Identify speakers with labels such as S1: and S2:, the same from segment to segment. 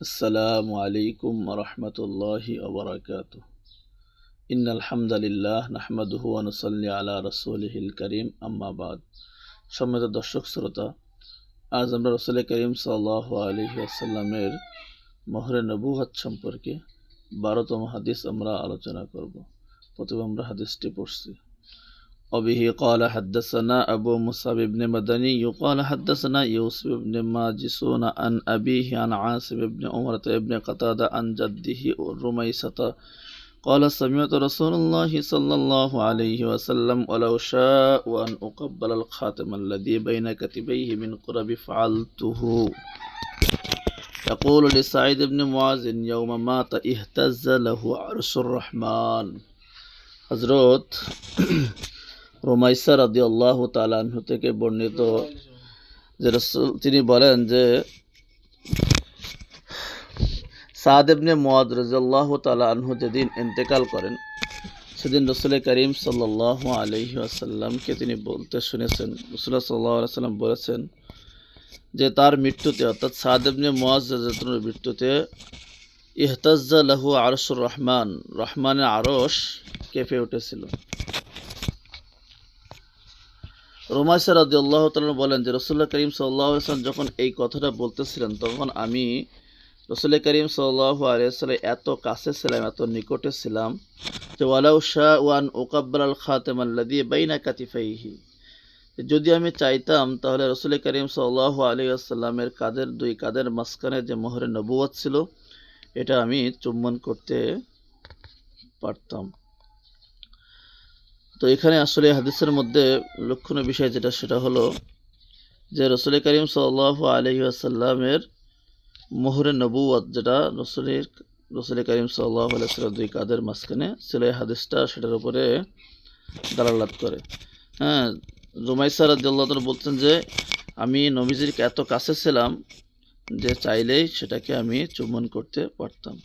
S1: আসসালামু আলাইকুম ওয়া রাহমাতুল্লাহি ওয়া বারাকাতুহু। ইন্নাল হামদালিল্লাহ নাহমাদুহু ওয়া নুসাল্লি আলা রাসূলিহিল কারীম, আম্মা বাদ। সম্মানিত দর্শক শ্রোতা, আজ আমরা রাসূল করিম সাল্লাল্লাহু আলাইহি ওয়াসাল্লামের মাহরে নবুয়ত সম্পর্কে 12তম হাদিস আমরা আলোচনা করব। প্রথমে আমরা হাদিসটি পড়ছি। وبه قال حدثنا أبو مصعب بن مدني قال حدثنا يوسف بن ماجسون عن أبيه عن عاصم بن عمرة بن قتادة عن جده رميسة قال سمعت رسول الله صلى الله عليه وسلم ولو شاء أن أقبل الخاتم الذي بين كتبيه من قرب فعلته. يقول لسعيد بن معاذ يوم مات اهتز له عرش الرحمن. হযরত রুমাইসা রাদিয়াল্লাহু তাআলা আনহু থেকে বর্ণিত যে রাসূল তিনি বলেন যে সাদ ইবনে মুআদ রাদিয়াল্লাহু তাআলা আনহু যেদিন ইন্তেকাল করেন সেদিন রাসূল করিম সাল্লাল্লাহু আলাইহি ওয়াসাল্লামকে তিনি বলতে শুনেছেন, রাসূলুল্লাহ সাল্লাল্লাহু আলাইহি ওয়াসাল্লাম বলেছেন যে তার মৃত্যুতে, অর্থাৎ সাদ ইবনে মুআজ রাদিয়াল্লাহু আনহুর মৃত্যুতে ইহতাজ্জা লাহু আরশুর রহমান, রহমানের আরশ কেঁপে উঠেছিল। রুমাইসা রাদিয়াল্লাহু তাআলা বলেন যে রাসূলুল্লাহ করিম সাল্লাল্লাহু আলাইহি ওয়াসাল্লাম যখন এই কথাটা বলতেছিলেন তখন আমি রাসূল করিম সাল্লাল্লাহু আলাইহি ওয়াসাল্লাম এত কাছে ছিলাম, এত নিকটে ছিলাম যে ওয়ালাউ শাআ আন উকাব্বালাল খাতাম আল্লাযী বাইনা কাতিফাইহি, যদি আমি চাইতাম তাহলে রাসূল করিম সাল্লাল্লাহু আলাইহি ওয়াসাল্লামের কাঁধের দুই কাঁধের মাঝখানে যে মোহরে নবুয়ত ছিল এটা আমি চুম্বন করতে পারতাম। তো এখানে আসলে হাদিসের মধ্যে লক্ষণীয় বিষয় যেটা সেটা হলো যে রাসূল করিম সাল্লাল্লাহু আলাইহি ওয়াসাল্লামের মোহরে নবুয়ত যেটা রাসূল করিম সাল্লাল্লাহু আলাইহি ওয়াসাল্লাম দুই কাঁধের মাঝখানে ছিল, এই হাদিসটা সেটার উপরে দালালাত করে। রুমাইসা রাদিয়াল্লাহু তাআলা বলতেন যে আমি নবীজির এত কাছে ছিলাম যে চাইলেই সেটাকে আমি চুম্বন করতে পারতাম।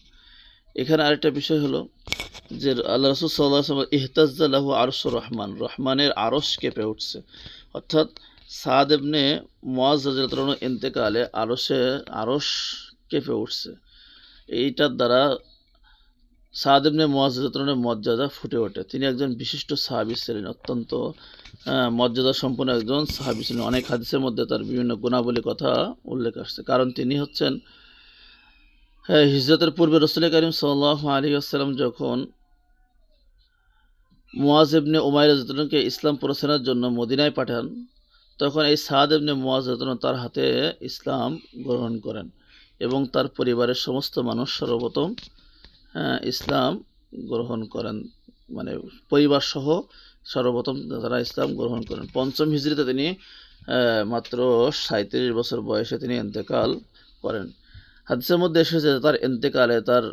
S1: এখানে আরেকটা বিষয় হলো যে আল্লাহ রাসূল সাল্লাল্লাহু আলাইহি ওয়াসাল্লাম ইহতাজ্জা লাহু আরশুর রহমান, রহমানের আরশ কেঁপে উঠছে, অর্থাৎ সাদ ইবনে মুআজ রাদিয়াল্লাহু আনহু ইন্তেকালে আরশ কেঁপে উঠছে। এইটার দ্বারা সাদ ইবনে মুআজ রাদিয়াল্লাহু আনহুর মর্যাদা ফুটে ওঠে। তিনি একজন বিশিষ্ট সাহাবী ছিলেন, অত্যন্ত মর্যাদা সম্পন্ন একজন সাহাবী ছিলেন। অনেক হাদিসের মধ্যে তার বিভিন্ন গুণাবলী কথা উল্লেখ আসছে, কারণ তিনি হচ্ছেন হিজরতের পূর্বে রাসূল করিম সাল্লাল্লাহু আলাইহি ওয়াসাল্লাম যখন মুআজ ইবনে উমাইর রাদিয়াল্লাহু আনহুকে ইসলাম প্রচারের জন্য মদিনায় পাঠান তখন এই সাদ ইবনে মুআজ রাদিয়াল্লাহু আনহু তার হাতে ইসলাম গ্রহণ করেন এবং তার পরিবারের সমস্ত মানুষ সর্বপ্রথম ইসলাম গ্রহণ করেন, মানে পরিবার সহ সর্বপ্রথম তারা ইসলাম গ্রহণ করেন। পঞ্চম হিজরিতে তিনি মাত্র 37 বছর বয়সে তিনি ইন্তেকাল করেন। হাদিসের মধ্যে এসেছে তার ইন্তেকালে, তার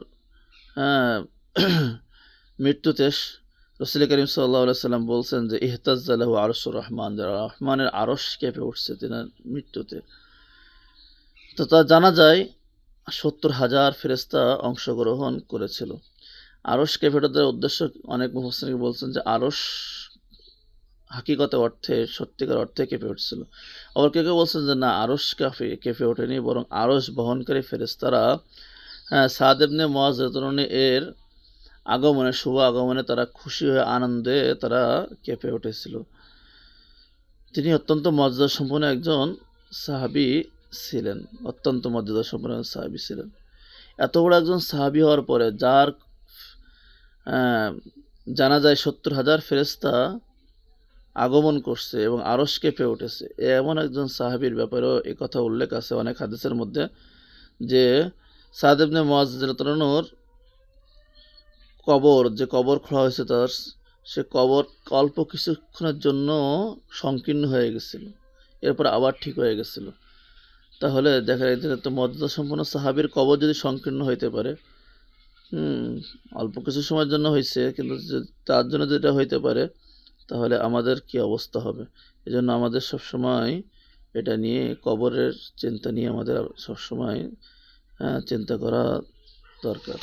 S1: মৃত্যুতে রাসূল করিম সাল্লাল্লাহু আলাইহি ওয়াসাল্লাম বলছেন যে ইহতাজ্জা লাহু আরশুর রহমান, রহমানের আরশ কেঁপে উঠছে তিনার মৃত্যুতে। তো তা জানা যায় 70,000 ফেরেশতা অংশগ্রহণ করেছিল। আরশ কেঁপে ওঠার উদ্দেশ্য অনেক মুফাসসির বলছেন যে আরশ হাকিকতে অর্থে সত্যিকার অর্থে কেঁপে উঠছিল। আবার কেউ বলছেন যে না, আরশ কেঁপে ওঠেনি, বরং আরশ বহনকারী ফেরেশতারা সাদ ইবনে মুআজ রাদিয়াল্লাহু আনহু এর আগমনে, শুভ আগমনে তারা খুশি হয়ে আনন্দে তারা কেঁপে উঠেছিল। তিনি অত্যন্ত মর্যাদা সম্পন্ন একজন সাহাবী ছিলেন, অত্যন্ত মর্যাদা সম্পন্ন একজন সাহাবী ছিলেন। এত বড় একজন সাহাবী হওয়ার পরে যার জানা যায় 70,000 ফেরেশতা আগমন করছে এবং আরশ কেঁপে উঠেছে, এমন একজন সাহাবীর ব্যাপারেও এই কথা উল্লেখ আছে অনেক হাদিসের মধ্যে যে সাদ ইবনে মুআজ রাদিয়াল্লাহু আনহুর কবর খোঁড়া হয়েছে তার, সে কবর অল্প কিছুক্ষণের জন্য সংকীর্ণ হয়ে গেছিল, এরপর আবার ঠিক হয়ে গেছিল। তাহলে দেখা যায় যে তো মর্যাদা সম্পন্ন সাহাবীর কবর যদি সংকীর্ণ হইতে পারে, অল্প কিছু সময়ের জন্য হয়েছে, কিন্তু তার জন্য যেটা হইতে পারে তাহলে আমাদের কি অবস্থা হবে। এজন্য আমাদের সবসময় এটা নিয়ে, কবরের চিন্তা নিয়ে আমাদের সবসময় চিন্তা করা দরকার।